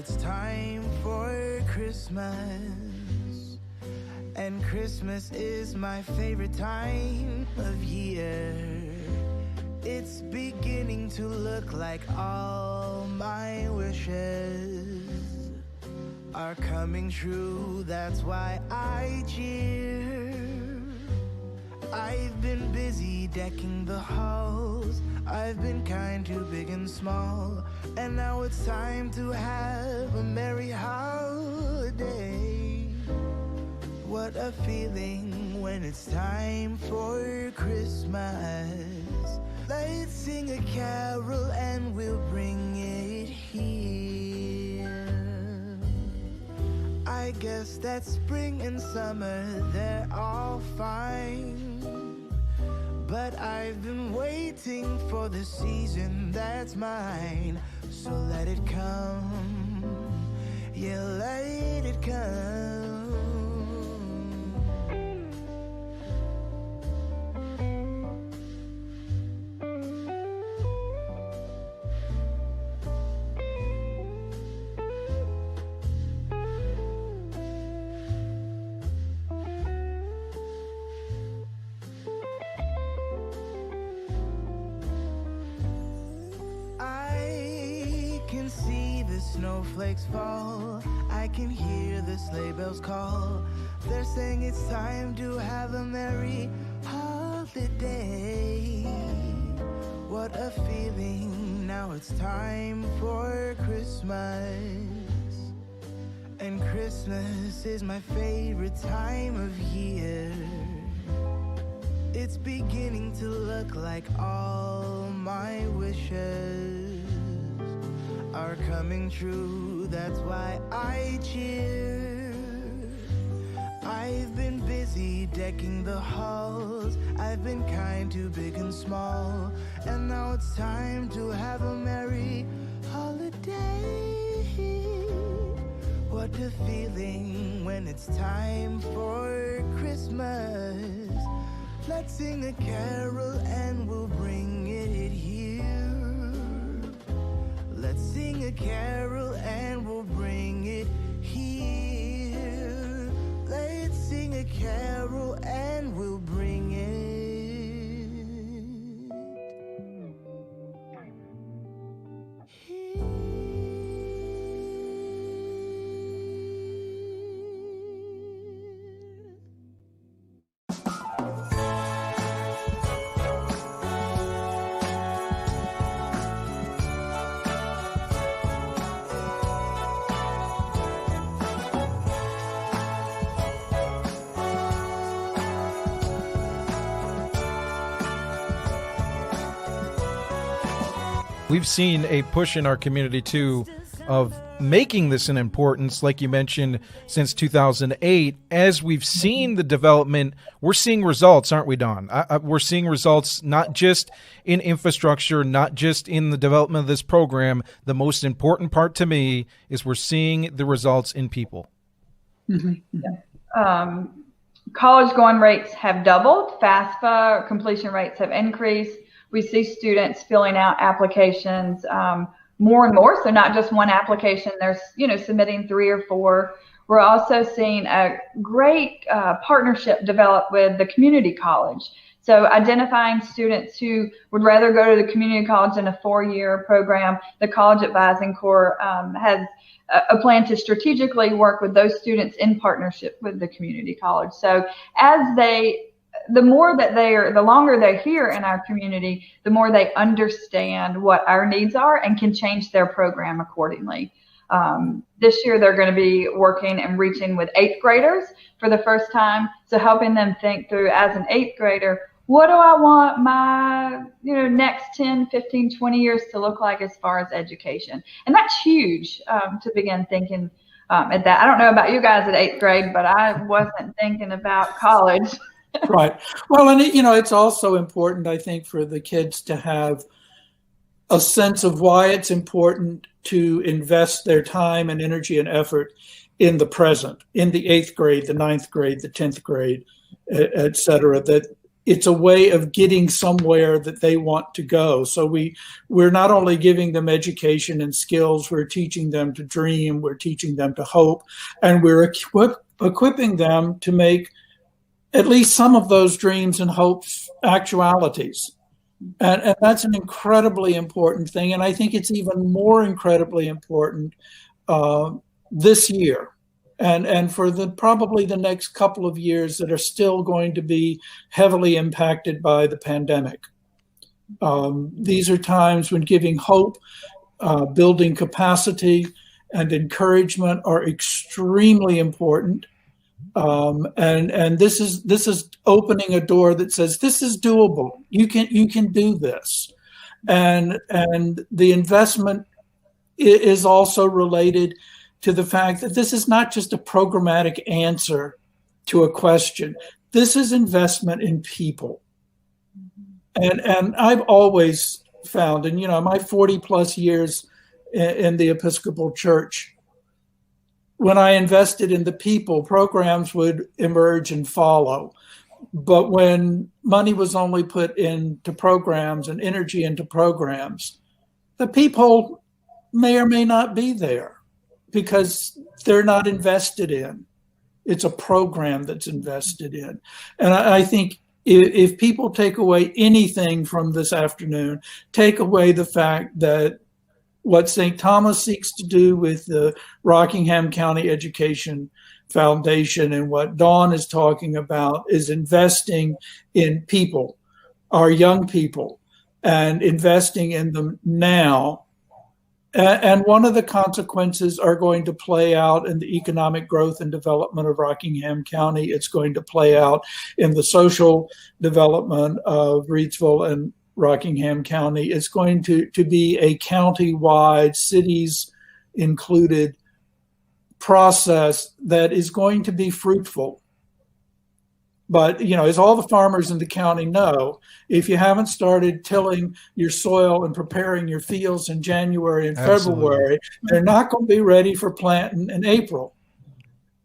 it's time for Christmas, and Christmas is my favorite time of year. It's beginning to look like all my wishes are coming true. That's why I cheer. I've been busy decking the halls. I've been kind to big and small, and now it's time to have a merry holiday. What a feeling when it's time for Christmas. Let's sing a carol and we'll bring it here. I guess that spring and summer, they're all fine, but I've been waiting for the season that's mine. So let it come, yeah, let it come. Snowflakes fall, I can hear the sleigh bells call. They're saying it's time to have a merry holiday. What a feeling, now it's time for Christmas, and Christmas is my favorite time of year. It's beginning to look like all my wishes are coming true. That's why I cheer. I've been busy decking the halls. I've been kind to big and small, and now it's time to have a merry holiday. What a feeling when it's time for Christmas. Let's sing a carol and we'll bring it here. Let's sing a carol and we'll bring it here. Let's sing a carol and we'll bring it here. We've seen a push in our community, too, of making this an importance, like you mentioned, since 2008. As we've seen the development, we're seeing results, aren't we, Dawn? We're seeing results not just in infrastructure, not just in the development of this program. The most important part to me is we're seeing the results in people. Mm-hmm. Yeah. College going rates have doubled. FAFSA completion rates have increased. We see students filling out applications more and more. So not just one application, they're submitting 3 or 4. We're also seeing a great partnership develop with the community college. So identifying students who would rather go to the community college in a 4-year program, the College Advising Corps has a plan to strategically work with those students in partnership with the community college. So the longer they're here in our community, the more they understand what our needs are and can change their program accordingly. This year, they're going to be working and reaching with 8th graders for the first time. So helping them think through, as an 8th grader, what do I want my next 10, 15, 20 years to look like as far as education? And that's huge to begin thinking at that. I don't know about you guys at 8th grade, but I wasn't thinking about college. Right. Well, and it's also important, I think, for the kids to have a sense of why it's important to invest their time and energy and effort in the present, in the 8th grade, the 9th grade, the 10th grade, et cetera, that it's a way of getting somewhere that they want to go. So we're not only giving them education and skills, we're teaching them to dream, we're teaching them to hope, and we're equipping them to make at least some of those dreams and hopes actualities. And that's an incredibly important thing. And I think it's even more incredibly important this year. And for probably the next couple of years that are still going to be heavily impacted by the pandemic. These are times when giving hope, building capacity, and encouragement are extremely important. And this is opening a door that says this is doable. You can do this, and the investment is also related to the fact that this is not just a programmatic answer to a question. This is investment in people. And I've always found, and my 40 plus years in the Episcopal Church, when I invested in the people, programs would emerge and follow. But when money was only put into programs and energy into programs, the people may or may not be there because they're not invested in. It's a program that's invested in. And I think if people take away anything from this afternoon, take away the fact that what St. Thomas seeks to do with the Rockingham County Education Foundation and what Dawn is talking about is investing in people, our young people, and investing in them now. And one of the consequences are going to play out in the economic growth and development of Rockingham County. It's going to play out in the social development of Reidsville and Rockingham County. It's going to be a county-wide, cities included process that is going to be fruitful. But, as all the farmers in the county know, if you haven't started tilling your soil and preparing your fields in January and February, they're not going to be ready for planting in April.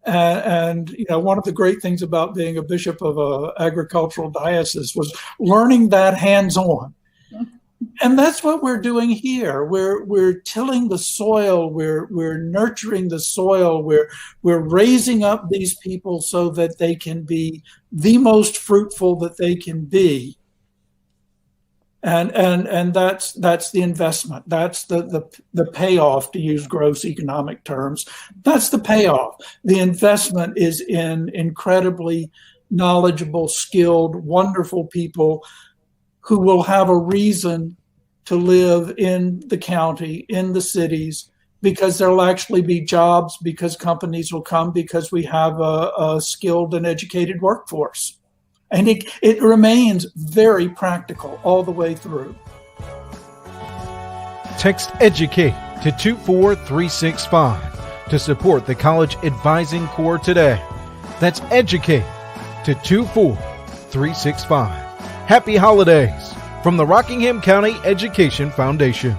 And one of the great things about being a bishop of an agricultural diocese was learning that hands-on. And that's what we're doing here. We're tilling the soil. We're nurturing the soil. We're raising up these people so that they can be the most fruitful that they can be. And that's the investment. That's the payoff, to use gross economic terms. That's the payoff. The investment is in incredibly knowledgeable, skilled, wonderful people who will have a reason to live in the county, in the cities, because there'll actually be jobs, because companies will come, because we have a skilled and educated workforce. And it remains very practical all the way through. Text EDUCATE to 24365 to support the College Advising Corps today. That's EDUCATE to 24365. Happy holidays from the Rockingham County Education Foundation.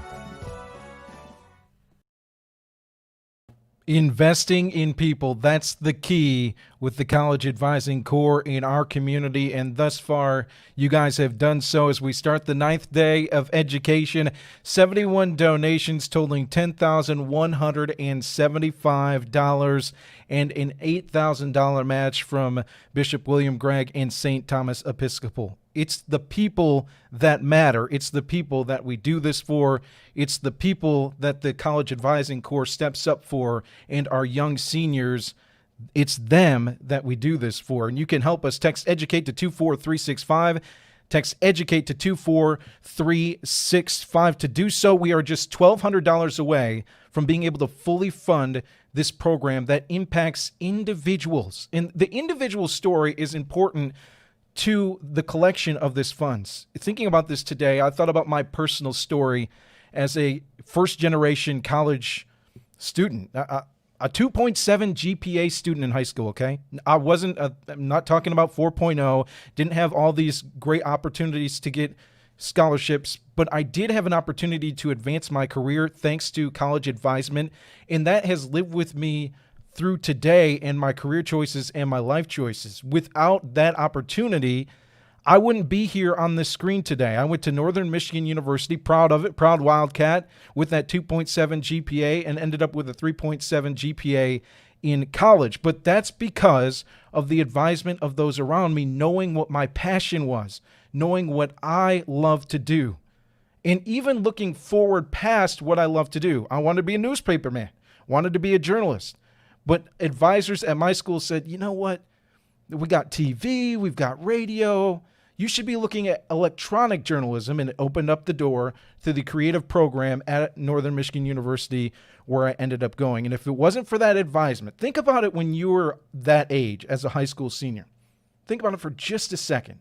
Investing in people, that's the key with the College Advising Corps in our community, and thus far you guys have done so as we start the 9th day of education. 71 donations totaling $10,175 and an $8,000 match from Bishop William Gregg and St. Thomas Episcopal. It's the people that matter. It's the people that we do this for. It's the people that the College Advising Corps steps up for, and our young seniors. It's them that we do this for. And you can help us. Text EDUCATE to 24365. Text EDUCATE to 24365. To do so, we are just $1,200 away from being able to fully fund this program that impacts individuals. And the individual story is important to the collection of this funds. Thinking about this today, I thought about my personal story as a first-generation college student, a 2.7 GPA student in high school, okay? I'm not talking about 4.0, didn't have all these great opportunities to get scholarships, but I did have an opportunity to advance my career thanks to college advisement, and that has lived with me through today and my career choices and my life choices. Without that opportunity, I wouldn't be here on this screen today. I went to Northern Michigan University, proud of it, proud Wildcat, with that 2.7 GPA, and ended up with a 3.7 GPA in college. But that's because of the advisement of those around me, knowing what my passion was, knowing what I love to do, and even looking forward past what I love to do. I wanted to be a newspaper man, wanted to be a journalist. But advisors at my school said, you know what? We got TV, we've got radio. You should be looking at electronic journalism, and it opened up the door to the creative program at Northern Michigan University where I ended up going. And if it wasn't for that advisement, think about it when you were that age as a high school senior. Think about it for just a second.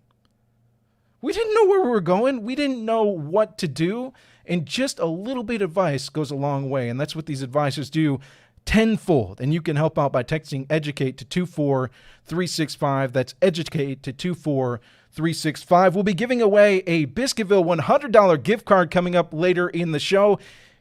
We didn't know where we were going. We didn't know what to do. And just a little bit of advice goes a long way. And that's what these advisors do tenfold. And you can help out by texting EDUCATE to 24365. That's EDUCATE to 24365. We'll be giving away a Biscuitville $100 gift card coming up later in the show.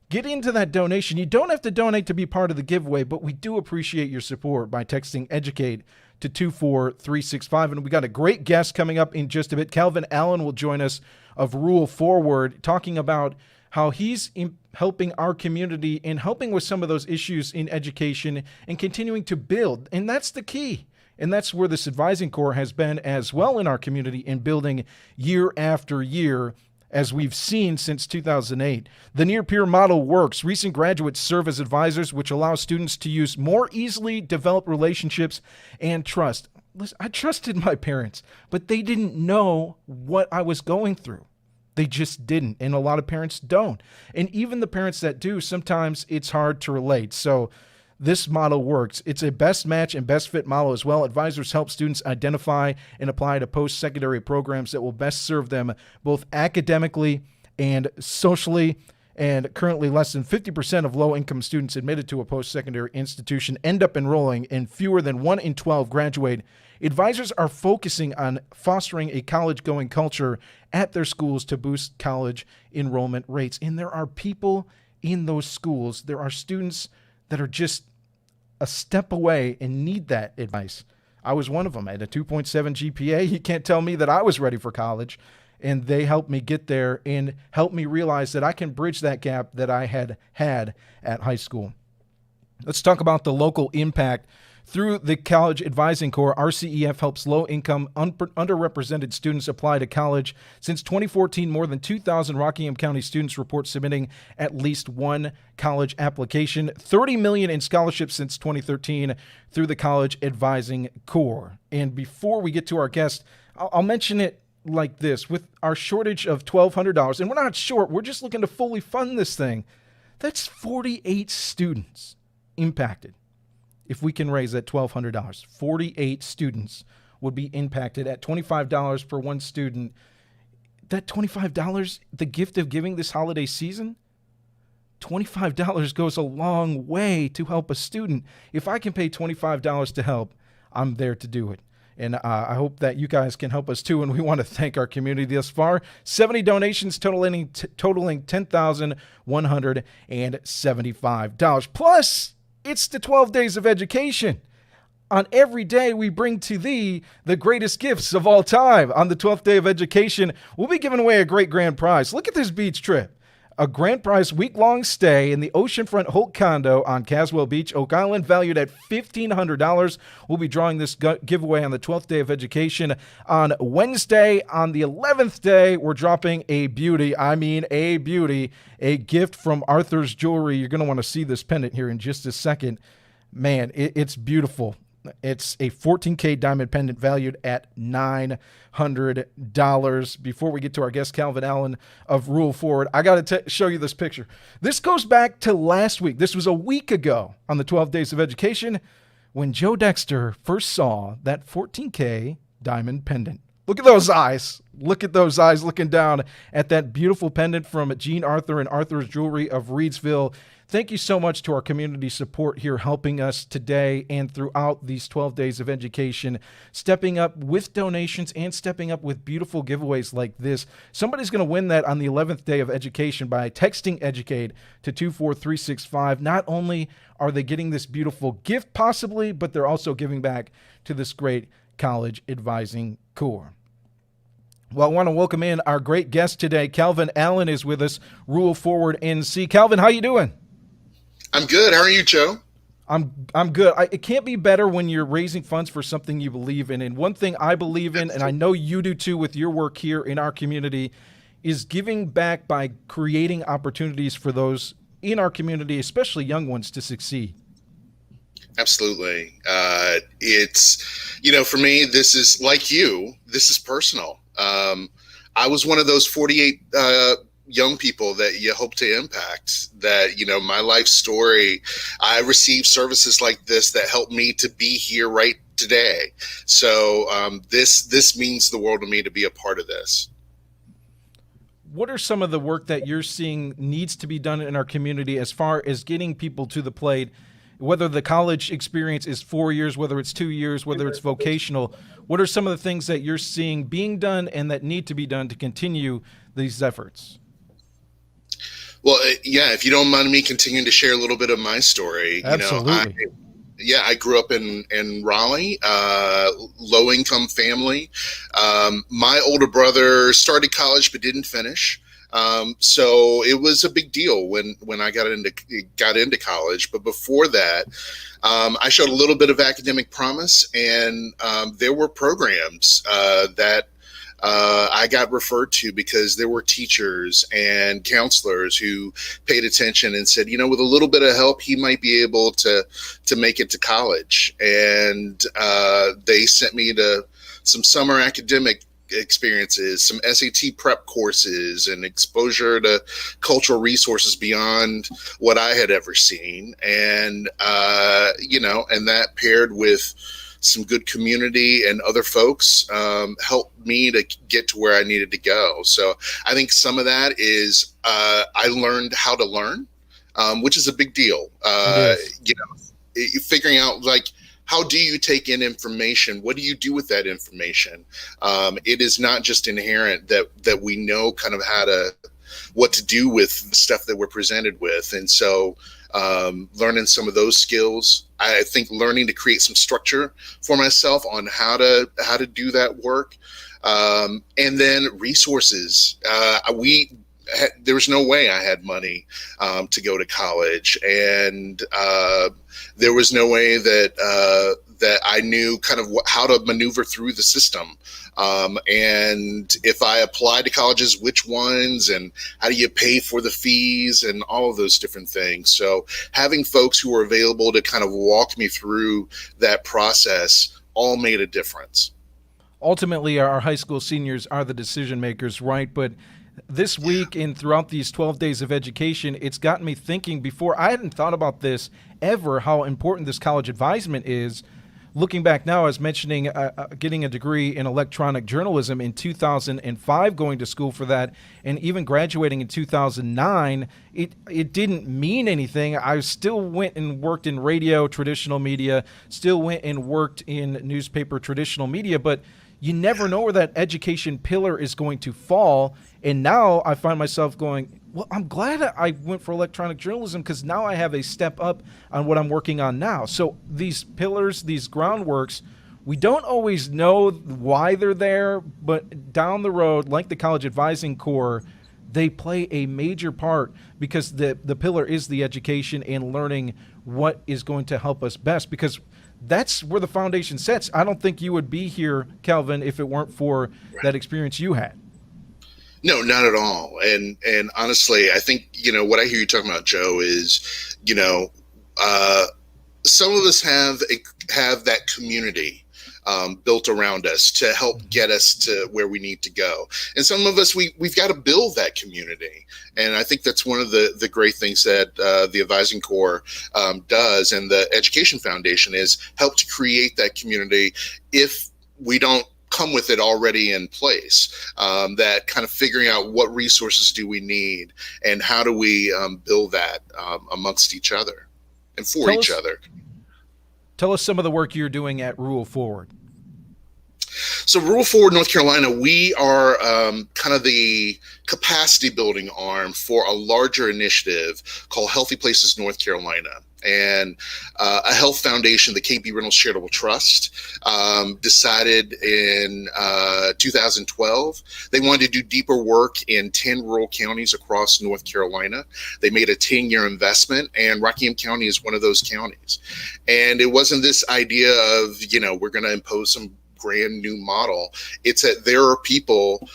Get into that donation. You don't have to donate to be part of the giveaway, but we do appreciate your support by texting EDUCATE to 24365. And we got a great guest coming up in just a bit. Calvin Allen will join us of Rule Forward, talking about how he's helping our community and helping with some of those issues in education and continuing to build. And that's the key. And that's where this advising corps has been as well in our community in building year after year, as we've seen since 2008. The near-peer model works. Recent graduates serve as advisors, which allows students to use more easily develop relationships and trust. Listen, I trusted my parents, but they didn't know what I was going through. They just didn't, and a lot of parents don't. And even the parents that do, sometimes it's hard to relate. So this model works. It's a best match and best fit model as well. Advisors help students identify and apply to post-secondary programs that will best serve them both academically and socially. And currently less than 50% of low-income students admitted to a post-secondary institution end up enrolling, and fewer than 1 in 12 graduate. Advisors are focusing on fostering a college-going culture at their schools to boost college enrollment rates. And there are people in those schools, there are students that are just a step away and need that advice. I was one of them at a 2.7 GPA. You can't tell me that I was ready for college. And they helped me get there and helped me realize that I can bridge that gap that I had at high school. Let's talk about the local impact. Through the College Advising Corps, RCEF helps low-income, underrepresented students apply to college. Since 2014, more than 2,000 Rockingham County students report submitting at least one college application. $30 million in scholarships since 2013 through the College Advising Corps. And before we get to our guest, I'll mention it like this. With our shortage of $1,200, and we're not short, we're just looking to fully fund this thing. That's 48 students impacted. If we can raise that $1,200, 48 students would be impacted at $25 per one student. That $25, the gift of giving this holiday season, $25 goes a long way to help a student. If I can pay $25 to help, I'm there to do it. And I hope that you guys can help us too. And we want to thank our community thus far. 70 donations totaling $10,175. Plus, it's the 12 days of education. On every day, we bring to thee the greatest gifts of all time. On the 12th day of education, we'll be giving away a great grand prize. Look at this beach trip. A grand prize week-long stay in the oceanfront Holt condo on Caswell Beach, Oak Island, valued at $1,500. We'll be drawing this giveaway on the 12th day of education. On Wednesday, on the 11th day, we're dropping a beauty. I mean a beauty. A gift from Arthur's Jewelry. You're going to want to see this pendant here in just a second. Man, it's beautiful. It's a 14K diamond pendant valued at $900. Before we get to our guest, Calvin Allen of Rule Forward, I got to show you this picture. This goes back to last week. This was a week ago on the 12 Days of Education when Joe Dexter first saw that 14K diamond pendant. Look at those eyes. Look at those eyes looking down at that beautiful pendant from Jean Arthur and Arthur's Jewelry of Reedsville. Thank you so much to our community support here helping us today and throughout these 12 days of education, stepping up with donations and stepping up with beautiful giveaways like this. Somebody's going to win that on the 11th day of education by texting EDUCATE to 24365. Not only are they getting this beautiful gift possibly, but they're also giving back to this great College Advising Corps. Well, I want to welcome in our great guest today. Calvin Allen is with us, Rule Forward NC. Calvin, how you doing? I'm good. How are you, Joe? I'm good. It can't be better when you're raising funds for something you believe in. And one thing I believe in, and I know you do too with your work here in our community, is giving back by creating opportunities for those in our community, especially young ones, to succeed. Absolutely. It's, for me, this is like you, this is personal. I was one of those 48 young people that you hope to impact. That, my life story, I received services like this that helped me to be here right today. So this means the world to me to be a part of this. What are some of the work that you're seeing needs to be done in our community as far as getting people to the plate? Whether the college experience is 4 years, whether it's 2 years, whether it's vocational, what are some of the things that you're seeing being done and that need to be done to continue these efforts? Well, yeah, if you don't mind me continuing to share a little bit of my story. Absolutely. I grew up in Raleigh, low income family. My older brother started college but didn't finish. So it was a big deal when I got into college. But before that, I showed a little bit of academic promise, and there were programs that I got referred to because there were teachers and counselors who paid attention and said, with a little bit of help, he might be able to make it to college. And they sent me to some summer academic experiences, some SAT prep courses, and exposure to cultural resources beyond what I had ever seen. And, and that paired with some good community and other folks helped me to get to where I needed to go. So I think some of that is I learned how to learn, which is a big deal. Figuring out how do you take in information? What do you do with that information? It is not just inherent that we know kind of what to do with the stuff that we're presented with. And so learning some of those skills, I think learning to create some structure for myself on how to do that work. And then resources. There was no way I had money to go to college, and there was no way that I knew kind of how to maneuver through the system. And if I applied to colleges, which ones, and how do you pay for the fees, and all of those different things. So having folks who were available to kind of walk me through that process all made a difference. Ultimately, our high school seniors are the decision makers, right? But this week and throughout these 12 days of education, it's gotten me thinking. Before, I hadn't thought about this ever, how important this college advisement is. Looking back now, I was mentioning getting a degree in electronic journalism in 2005, going to school for that, and even graduating in 2009. It didn't mean anything. I still went and worked in radio, traditional media, still went and worked in newspaper, traditional media, but you never know where that education pillar is going to fall. And now I find myself going, well, I'm glad I went for electronic journalism, because now I have a step up on what I'm working on now. So these pillars, these groundworks, we don't always know why they're there, but down the road, like the College Advising Corps, they play a major part, because the pillar is the education and learning what is going to help us best, because that's where the foundation sets. I don't think you would be here, Calvin, if it weren't for that experience you had. No, not at all. And honestly, I think, what I hear you talking about, Joe, is, some of us have that community built around us to help get us to where we need to go. And some of us, we've got to build that community. And I think that's one of the great things that the Advising Corps does, and the Education Foundation is help to create that community if we don't come with it already in place, that kind of figuring out what resources do we need and how do we build that amongst each other and for each other. Tell us some of the work you're doing at Rule Forward. So Rule Forward North Carolina, we are kind of the capacity building arm for a larger initiative called Healthy Places North Carolina. And a health foundation, the KB Reynolds Charitable Trust, decided in 2012 they wanted to do deeper work in 10 rural counties across North Carolina. They made a 10-year investment, and Rockingham County is one of those counties. And it wasn't this idea of, we're going to impose some brand new model. It's that there are people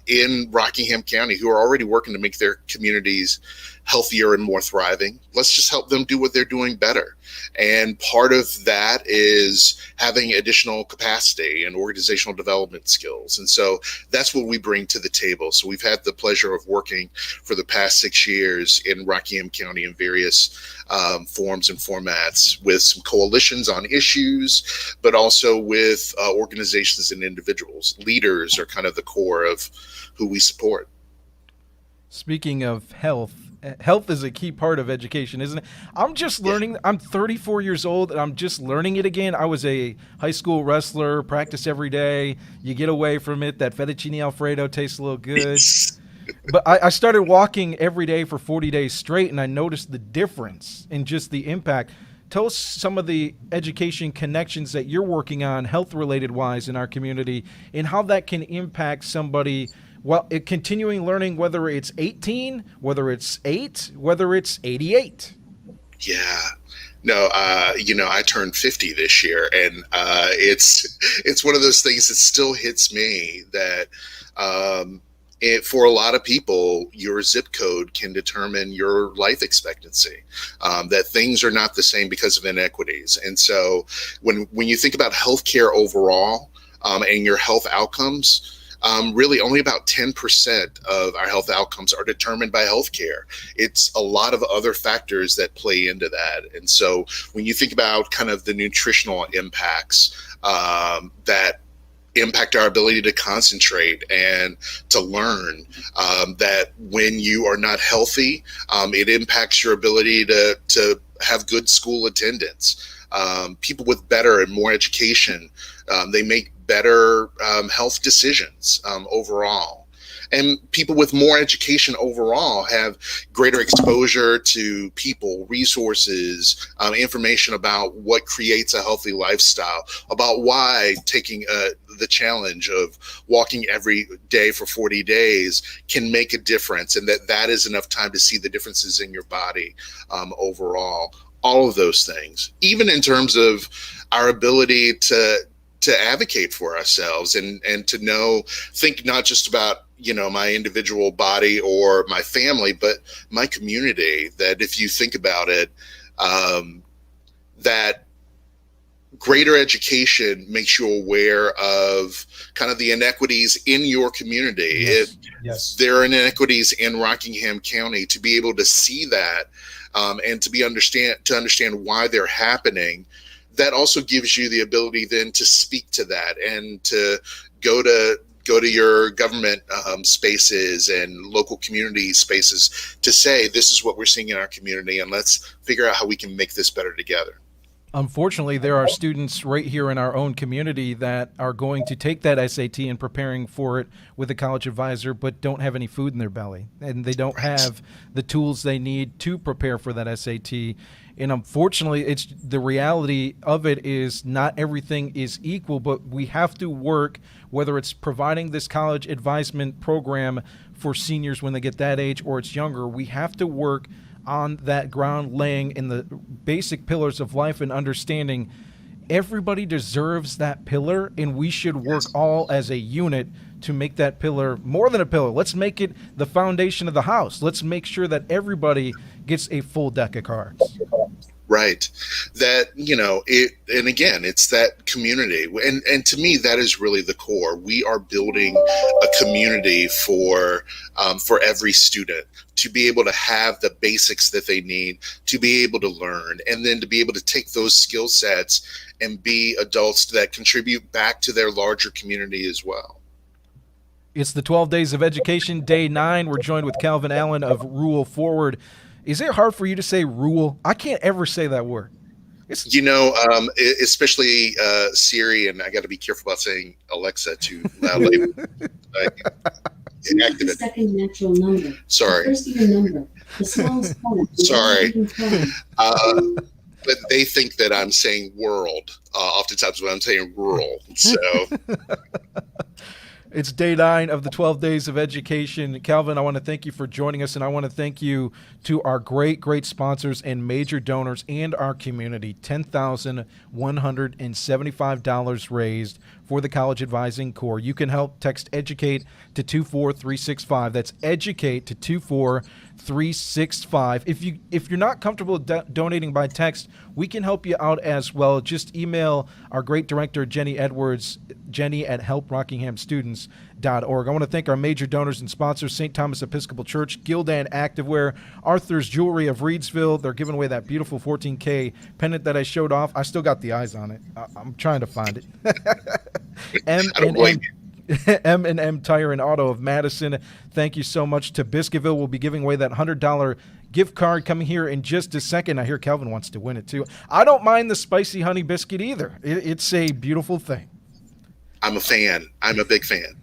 in Rockingham County who are already working to make their communities healthier and more thriving. Let's just help them do what they're doing better. And part of that is having additional capacity and organizational development skills. And so that's what we bring to the table. So we've had the pleasure of working for the past 6 years in Rockingham County in various forms and formats with some coalitions on issues, but also with organizations and individuals. Leaders are kind of the core of who we support. Speaking of health is a key part of education, isn't it? I'm just learning. I'm 34 years old, and I'm just learning it again. I was a high school wrestler, practice every day. You get away from it. That fettuccine Alfredo tastes a little good. But I started walking every day for 40 days straight, and I noticed the difference in just the impact. Tell us some of the education connections that you're working on, health-related wise, in our community, and how that can impact somebody. Well, continuing learning, whether it's 18, whether it's 8, whether it's 88. Yeah. No, I turned 50 this year, and it's one of those things that still hits me that for a lot of people, your zip code can determine your life expectancy, that things are not the same because of inequities. And so when you think about healthcare overall and your health outcomes, really only about 10% of our health outcomes are determined by healthcare. It's a lot of other factors that play into that. And so when you think about kind of the nutritional impacts that impact our ability to concentrate and to learn, that when you are not healthy, it impacts your ability to have good school attendance. People with better and more education, they make better health decisions overall. And people with more education overall have greater exposure to people, resources, information about what creates a healthy lifestyle, about why taking the challenge of walking every day for 40 days can make a difference, and that is enough time to see the differences in your body overall. All of those things, even in terms of our ability to advocate for ourselves and to think not just about, my individual body or my family, but my community. That if you think about it, that greater education makes you aware of kind of the inequities in your community. Yes. There are inequities in Rockingham County. To be able to see that and to understand why they're happening, that also gives you the ability then to speak to that and to go to your government spaces and local community spaces to say, this is what we're seeing in our community, and let's figure out how we can make this better together. Unfortunately, there are students right here in our own community that are going to take that SAT and preparing for it with a college advisor, but don't have any food in their belly, and they don't have the tools they need to prepare for that SAT. And unfortunately, it's the reality of it is not everything is equal, but we have to work, whether it's providing this college advisement program for seniors when they get that age or it's younger, we have to work on that ground laying in the basic pillars of life and understanding everybody deserves that pillar, and we should work all as a unit to make that pillar more than a pillar. Let's make it the foundation of the house. Let's make sure that everybody gets a full deck of cards. Right. That, and again, it's that community. And to me, that is really the core. We are building a community for every student to be able to have the basics that they need, to be able to learn, and then to be able to take those skill sets and be adults that contribute back to their larger community as well. It's the 12 Days of Education, Day 9. We're joined with Calvin Allen of Rule Forward. Is it hard for you to say rule? I can't ever say that word. Especially Siri, and I got to be careful about saying Alexa too loudly. Second natural number. Sorry. First even number. Sorry. But they think that I'm saying world oftentimes when I'm saying rural. So it's day 9 of the 12 days of education. Calvin, I want to thank you for joining us, and I want to thank you to our great sponsors and major donors and our community. $10,175 raised for the College Advising Corps. You can help. Text EDUCATE to 24365. That's EDUCATE to 24365. If you're not comfortable donating by text, we can help you out as well. Just email our great director, Jenny Edwards, jenny@helprockinghamstudents.org. I want to thank our major donors and sponsors: St. Thomas Episcopal Church, Gildan Activewear, Arthur's Jewelry of Reedsville. They're giving away that beautiful 14K pendant that I showed off. I still got the eyes on it. I'm trying to find it. M&M Tire and Auto of Madison. Thank you so much to Biscuitville. We'll be giving away that $100 gift card coming here in just a second. I hear Calvin wants to win it too. I don't mind the spicy honey biscuit either. It's a beautiful thing. I'm a fan. I'm a big fan.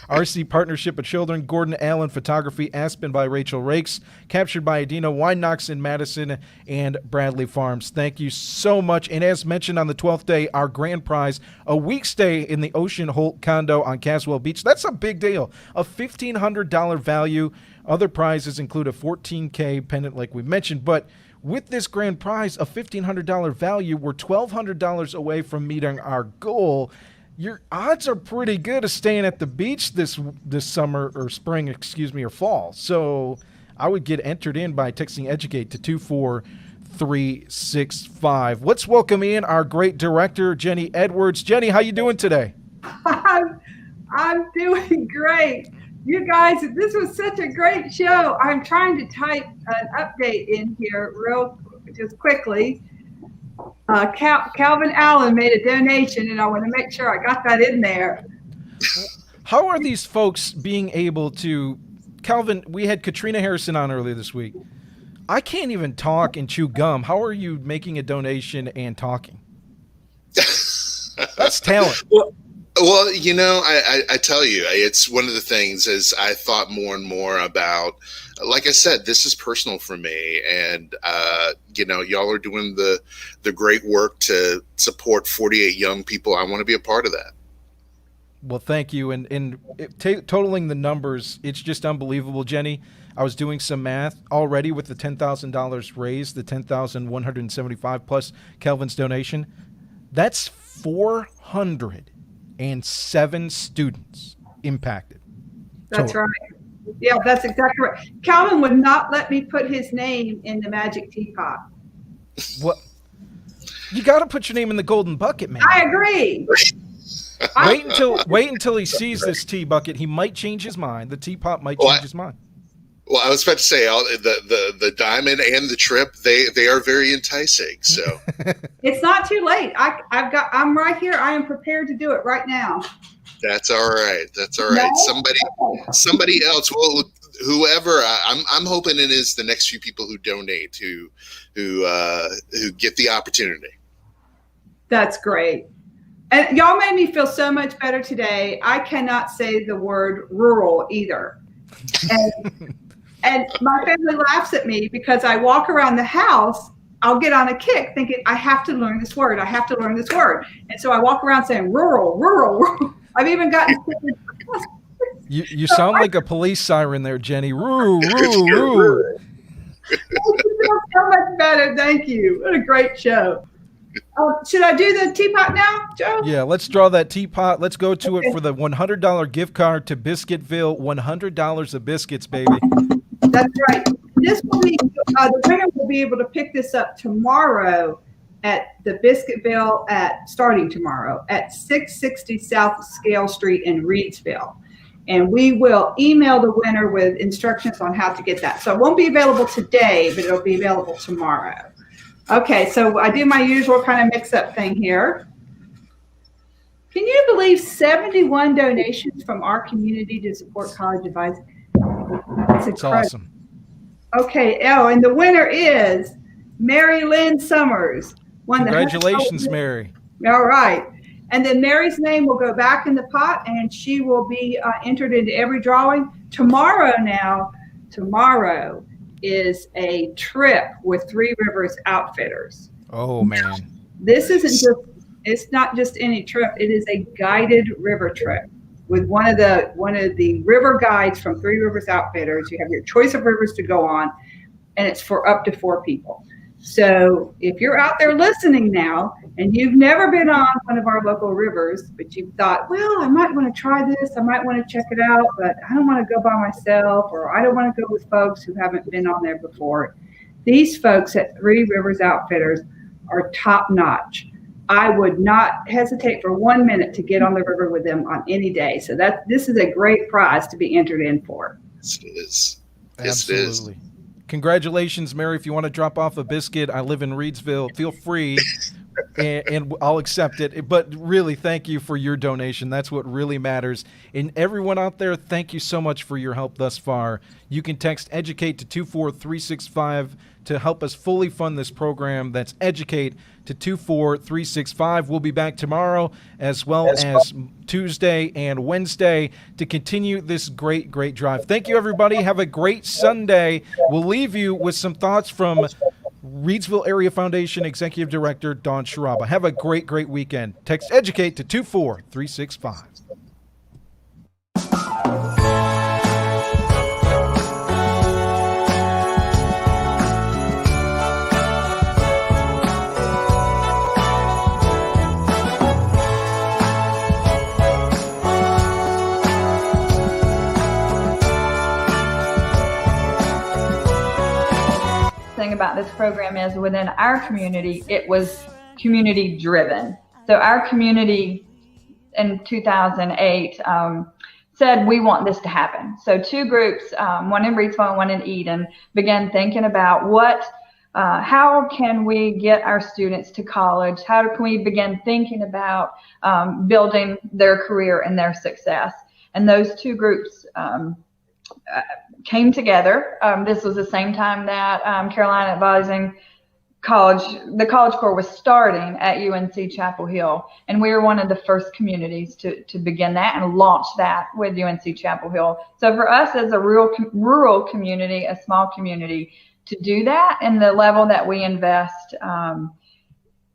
RC Partnership of Children, Gordon Allen Photography, Aspen by Rachel Rakes, Captured by Adina, Wine Knocks in Madison, and Bradley Farms. Thank you so much. And as mentioned on the 12th day, our grand prize, a week stay in the Ocean Holt condo on Caswell Beach. That's a big deal. A $1,500 value. Other prizes include a 14K pendant like we mentioned, but with this grand prize, a $1,500 value, we're $1,200 away from meeting our goal. Your odds are pretty good of staying at the beach this summer or spring, or fall. So I would get entered in by texting EDUCATE to 24365. Let's welcome in our great director, Jenny Edwards. Jenny, how you doing today? I'm doing great. You guys, this was such a great show. I'm trying to type an update in here just quickly. Calvin Allen made a donation, and I want to make sure I got that in there. How are these folks being able to, Calvin, we had Katrina Harrison on earlier this week. I can't even talk and chew gum. How are you making a donation and talking? That's talent. Well, you know, I tell you, it's one of the things as I thought more and more about, like I said, this is personal for me. And, you know, y'all are doing the great work to support 48 young people. I want to be a part of that. Well, thank you. And totaling the numbers, it's just unbelievable, Jenny. I was doing some math already with the $10,000 raised, the $10,175 plus Kelvin's donation. That's 407 students impacted. That's right. Yeah, that's exactly right. Calvin would not let me put his name in the magic teapot. What? You got to put your name in the golden bucket, man. I agree. Wait until he sees this tea bucket. He might change his mind. The teapot might change his mind. Well, I was about to say the diamond and the trip, they are very enticing. So it's not too late. I'm right here. I am prepared to do it right now. That's all right. That's all right. No? Somebody else. Well, whoever. I'm hoping it is the next few people who donate who get the opportunity. That's great. And y'all made me feel so much better today. I cannot say the word rural either. And my family laughs at me because I walk around the house. I'll get on a kick thinking, I have to learn this word. I have to learn this word. And so I walk around saying rural, rural, rural. I've even gotten. You sound like a police siren there, Jenny. Roo, roo, roo. So much better. Thank you. What a great show. Should I do the teapot now, Joe? Yeah, let's draw that teapot. Let's go to it for the $100 gift card to Biscuitville. $100 of biscuits, baby. That's right. This will be the winner will be able to pick this up tomorrow at the Biscuitville starting tomorrow at 660 South Scale Street in Reedsville. And we will email the winner with instructions on how to get that. So it won't be available today, but it'll be available tomorrow. Okay, so I do my usual kind of mix-up thing here. Can you believe 71 donations from our community to support college advising? That's awesome. Okay, and the winner is Mary Lynn Summers. Congratulations, Mary. All right. And then Mary's name will go back in the pot, and she will be entered into every drawing. Tomorrow, is a trip with Three Rivers Outfitters. Oh man. This isn't just, it's not just any trip. It is a guided river trip with one of the river guides from Three Rivers Outfitters. You have your choice of rivers to go on, and it's for up to 4 people. So if you're out there listening now and you've never been on one of our local rivers, but you've thought, well, I might want to try this, I might want to check it out, but I don't want to go by myself, or I don't want to go with folks who haven't been on there before. These folks at Three Rivers Outfitters are top notch. I would not hesitate for 1 minute to get on the river with them on any day. So this is a great prize to be entered in for. Yes, it is. Absolutely. Congratulations, Mary. If you want to drop off a biscuit, I live in Reedsville. Feel free, and I'll accept it. But really, thank you for your donation. That's what really matters. And everyone out there, thank you so much for your help thus far. You can text EDUCATE to 24365 to help us fully fund this program. That's EDUCATE to 24365. We'll be back tomorrow as well as Tuesday and Wednesday to continue this great drive. Thank you, everybody. Have a great Sunday. We'll leave you with some thoughts from Reedsville Area Foundation Executive Director Dawn Sharaba. Have a great weekend. Text EDUCATE to 24365. Thing about this program is within our community, it was community driven. So our community in 2008 said, we want this to happen. So 2 groups, one in Reedsville and one in Eden, began thinking about how can we get our students to college? How can we begin thinking about building their career and their success? And those 2 groups came together. This was the same time that Carolina Advising the College Corps was starting at UNC Chapel Hill. And we were one of the first communities to begin that and launch that with UNC Chapel Hill. So for us as a rural community, a small community, to do that and the level that we invest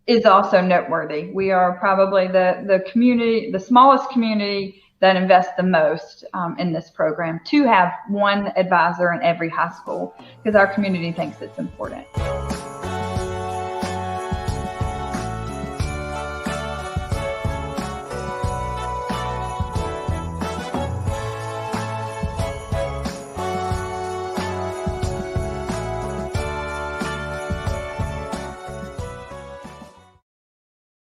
is also noteworthy. We are probably the smallest community that invest the most in this program, to have one advisor in every high school, because our community thinks it's important.